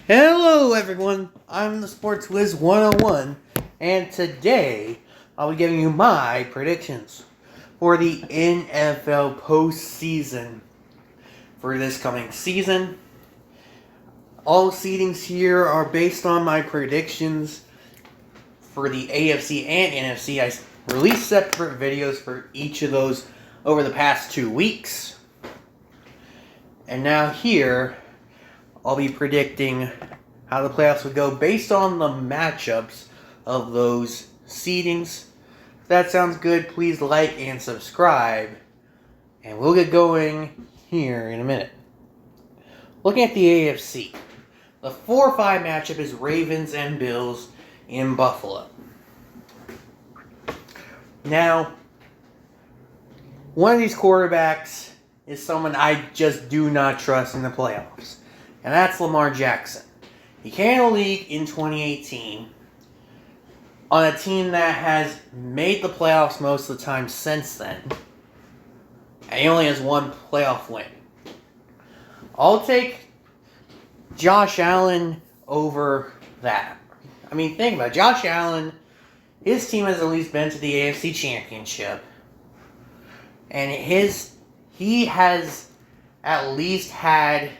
Hello everyone, I'm the Sports Wiz 101, and today I'll be giving you my predictions for the NFL postseason for this coming season. All seedings here are based on my predictions for the AFC and NFC. I released separate videos for each of those over the past 2 weeks. And now here, I'll be predicting how the playoffs would go based on the matchups of those seedings. If that sounds good, please like and subscribe. And we'll get going here in a minute. Looking at the AFC, the 4-5 matchup is Ravens and Bills in Buffalo. Now, one of these quarterbacks is someone I just do not trust in the playoffs, and that's Lamar Jackson. He came in the league in 2018 on a team that has made the playoffs most of the time since then, and he only has one playoff win. I'll take Josh Allen over that. I mean, think about it. Josh Allen, his team has at least been to the AFC Championship, and he has at least had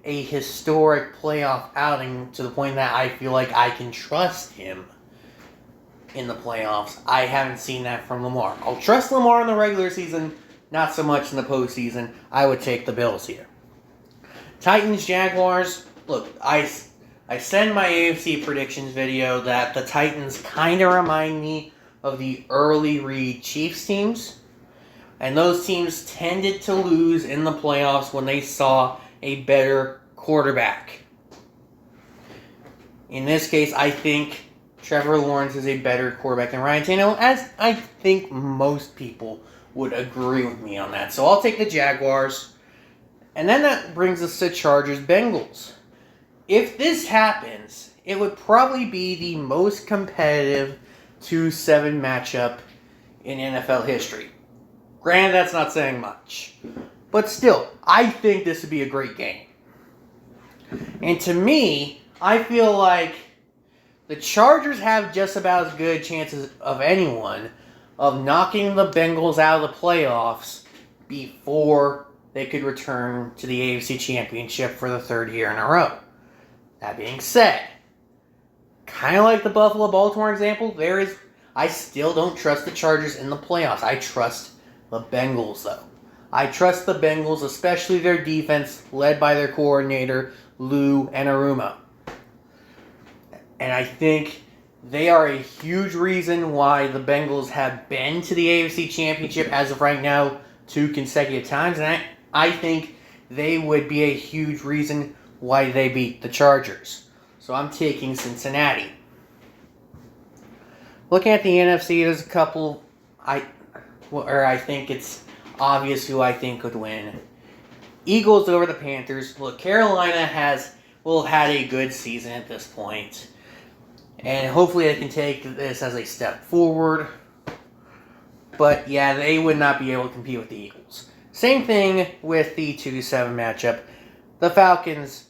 a historic playoff outing to the point that I feel like I can trust him in the playoffs. I haven't seen that from Lamar. I'll trust Lamar in the regular season, not so much in the postseason. I would take the Bills here. Titans, Jaguars. Look, I send my AFC predictions video that the Titans kind of remind me of the early Reed Chiefs teams. And those teams tended to lose in the playoffs when they saw a better quarterback. In this case, I think Trevor Lawrence is a better quarterback than Ryan Tannehill, as I think most people would agree with me on that. So I'll take the Jaguars. And then that brings us to Chargers-Bengals. If this happens, it would probably be the most competitive 2-7 matchup in NFL history. Granted, that's not saying much. But still, I think this would be a great game. And to me, I feel like the Chargers have just about as good chances of anyone of knocking the Bengals out of the playoffs before they could return to the AFC Championship for the third year in a row. That being said, kind of like the Buffalo-Baltimore example, I still don't trust the Chargers in the playoffs. I trust the Bengals, though. I trust the Bengals, especially their defense, led by their coordinator, Lou Anarumo. And I think they are a huge reason why the Bengals have been to the AFC Championship as of right now 2 consecutive times. And I think they would be a huge reason why they beat the Chargers. So I'm taking Cincinnati. Looking at the NFC, there's a couple I think it's obvious who I think could win. Eagles over the Panthers. Look, Carolina had a good season at this point. And hopefully they can take this as a step forward. But yeah, they would not be able to compete with the Eagles. Same thing with the 2-7 matchup. The Falcons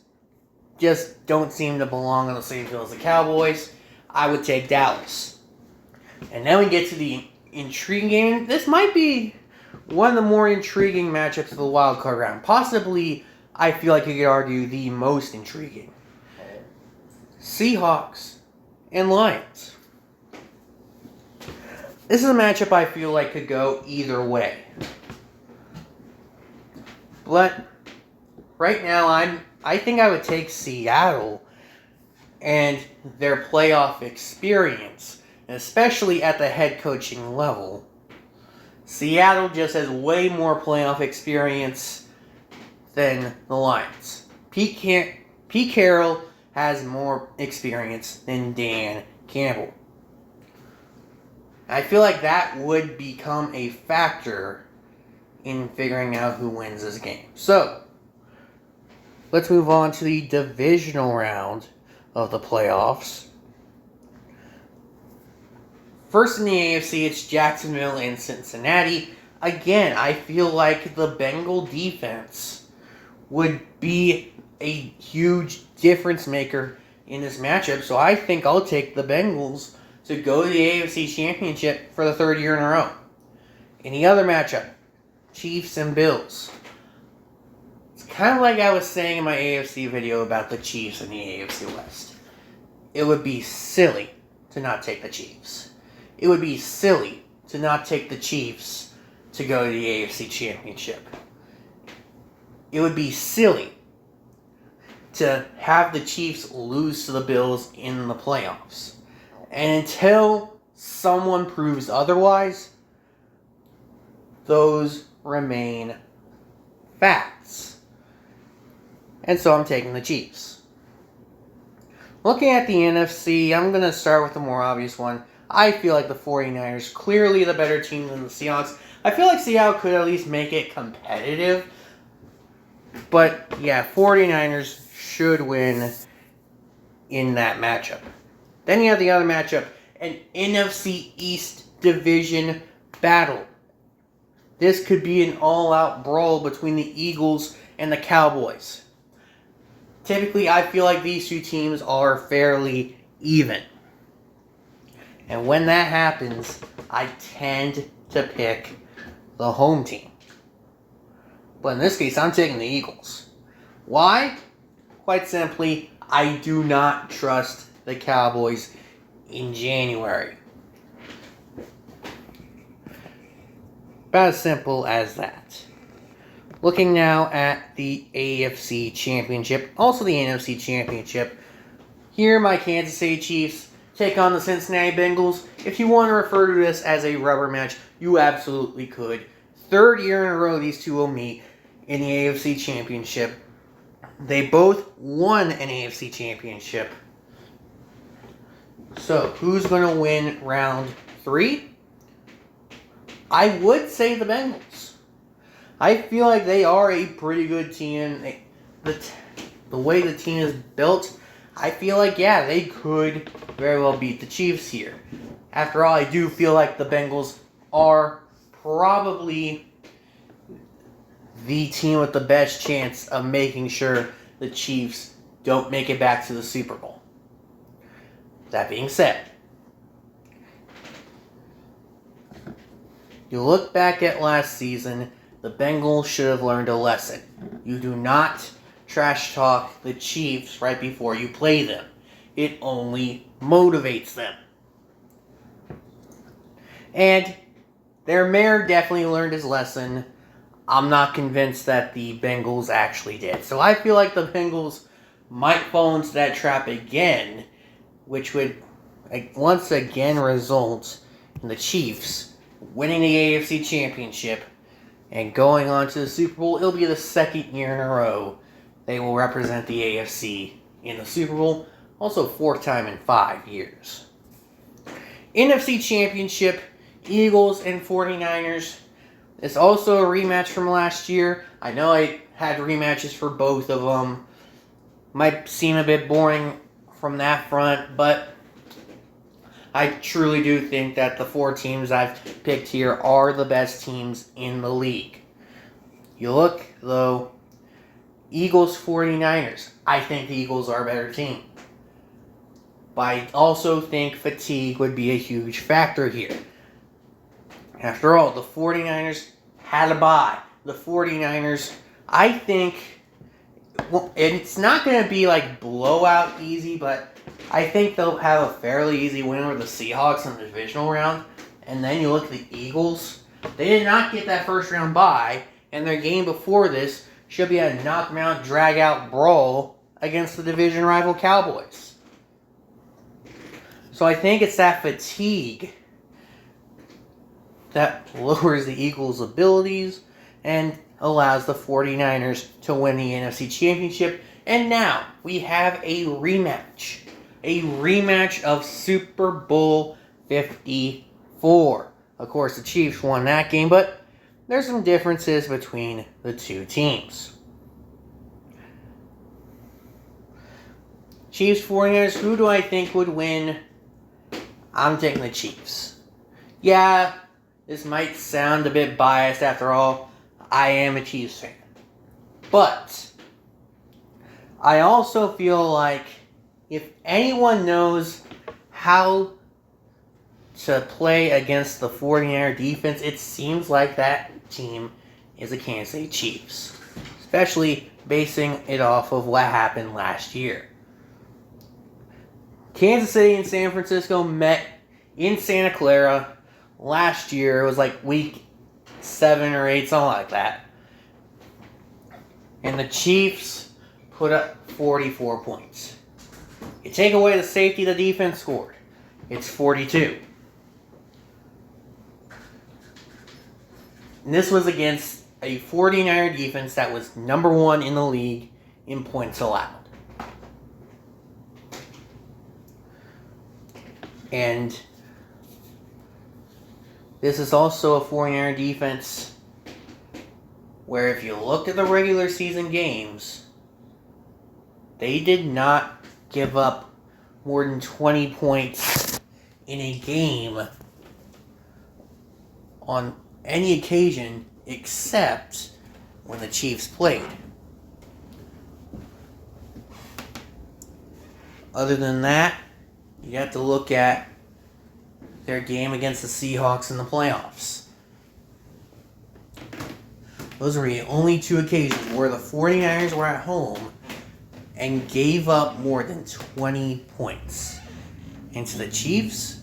just don't seem to belong on the same field as the Cowboys. I would take Dallas. And then we get to the intriguing game. This might be one of the more intriguing matchups of the wild card round. Possibly, I feel like you could argue, the most intriguing. Seahawks and Lions. This is a matchup I feel like could go either way. But right now, I think I would take Seattle and their playoff experience, especially at the head coaching level. Seattle just has way more playoff experience than the Lions. Pete Carroll has more experience than Dan Campbell. I feel like that would become a factor in figuring out who wins this game. So, let's move on to the divisional round of the playoffs. First in the AFC, it's Jacksonville and Cincinnati. Again, I feel like the Bengal defense would be a huge difference maker in this matchup. So I think I'll take the Bengals to go to the AFC Championship for the third year in a row. Any other matchup, Chiefs and Bills. It's kind of like I was saying in my AFC video about the Chiefs and the AFC West. It would be silly to not take the Chiefs. It would be silly to not take the Chiefs to go to the AFC Championship. It would be silly to have the Chiefs lose to the Bills in the playoffs. And until someone proves otherwise, those remain facts. And so I'm taking the Chiefs. Looking at the NFC, I'm going to start with the more obvious one. I feel like the 49ers, clearly the better team than the Seahawks. I feel like Seattle could at least make it competitive. But yeah, 49ers should win in that matchup. Then you have the other matchup, an NFC East division battle. This could be an all-out brawl between the Eagles and the Cowboys. Typically, I feel like these two teams are fairly even. And when that happens, I tend to pick the home team. But in this case, I'm taking the Eagles. Why? Quite simply, I do not trust the Cowboys in January. About as simple as that. Looking now at the AFC Championship, also the NFC Championship. Here, my Kansas City Chiefs take on the Cincinnati Bengals. If you want to refer to this as a rubber match, you absolutely could. Third year in a row, these two will meet in the AFC Championship. They both won an AFC Championship. So, who's going to win round 3? I would say the Bengals. I feel like they are a pretty good team. The way the team is built, I feel like, yeah, they could very well beat the Chiefs here. After all, I do feel like the Bengals are probably the team with the best chance of making sure the Chiefs don't make it back to the Super Bowl. That being said, you look back at last season, the Bengals should have learned a lesson. You do not trash talk the Chiefs right before you play them. It only motivates them. And their mayor definitely learned his lesson. I'm not convinced that the Bengals actually did. So I feel like the Bengals might fall into that trap again, which would once again result in the Chiefs winning the AFC Championship and going on to the Super Bowl. It'll be the second year in a row they will represent the AFC in the Super Bowl. Also, fourth time in 5 years. NFC Championship, Eagles and 49ers. It's also a rematch from last year. I know I had rematches for both of them. Might seem a bit boring from that front, but I truly do think that the 4 teams I've picked here are the best teams in the league. You look, though, Eagles, 49ers. I think the Eagles are a better team. But I also think fatigue would be a huge factor here. After all, the 49ers had a bye. The 49ers, I think, well, it's not going to be like blowout easy, but I think they'll have a fairly easy win over the Seahawks in the divisional round. And then you look at the Eagles. They did not get that first round bye, and their game before this should be a knock-em-out, drag-out brawl against the division rival Cowboys. So I think it's that fatigue that lowers the Eagles' abilities and allows the 49ers to win the NFC Championship. And now we have a rematch. A rematch of Super Bowl 54. Of course, the Chiefs won that game, but there's some differences between the two teams. Chiefs, 49ers, who do I think would win? I'm taking the Chiefs. Yeah, this might sound a bit biased after all. I am a Chiefs fan. But I also feel like if anyone knows how to play against the 49er defense, it seems like that team is the Kansas City Chiefs. Especially basing it off of what happened last year. Kansas City and San Francisco met in Santa Clara last year. It was like week 7 or 8, something like that. And the Chiefs put up 44 points. You take away the safety the defense scored, it's 42. And this was against a 49er defense that was number 1 in the league in points allowed. And this is also a 49er defense where if you looked at the regular season games, they did not give up more than 20 points in a game on any occasion except when the Chiefs played. Other than that, you have to look at their game against the Seahawks in the playoffs. Those were the only 2 occasions where the 49ers were at home and gave up more than 20 points. And to the Chiefs,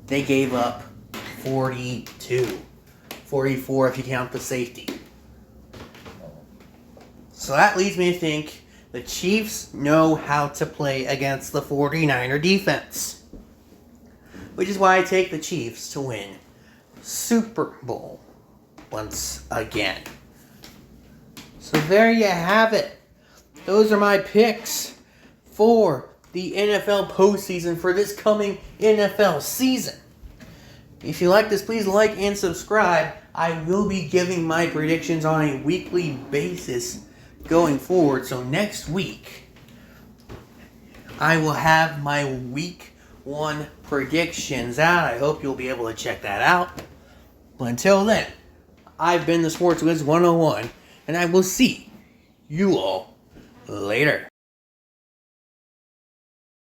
they gave up 42. 44 if you count the safety. So that leads me to think the Chiefs know how to play against the 49er defense. Which is why I take the Chiefs to win Super Bowl once again. So there you have it. Those are my picks for the NFL postseason for this coming NFL season. If you like this, please like and subscribe. I will be giving my predictions on a weekly basis going forward. So next week, I will have my week 1 predictions out. I hope you'll be able to check that out. But until then, I've been the Sports Wiz 101, and I will see you all later.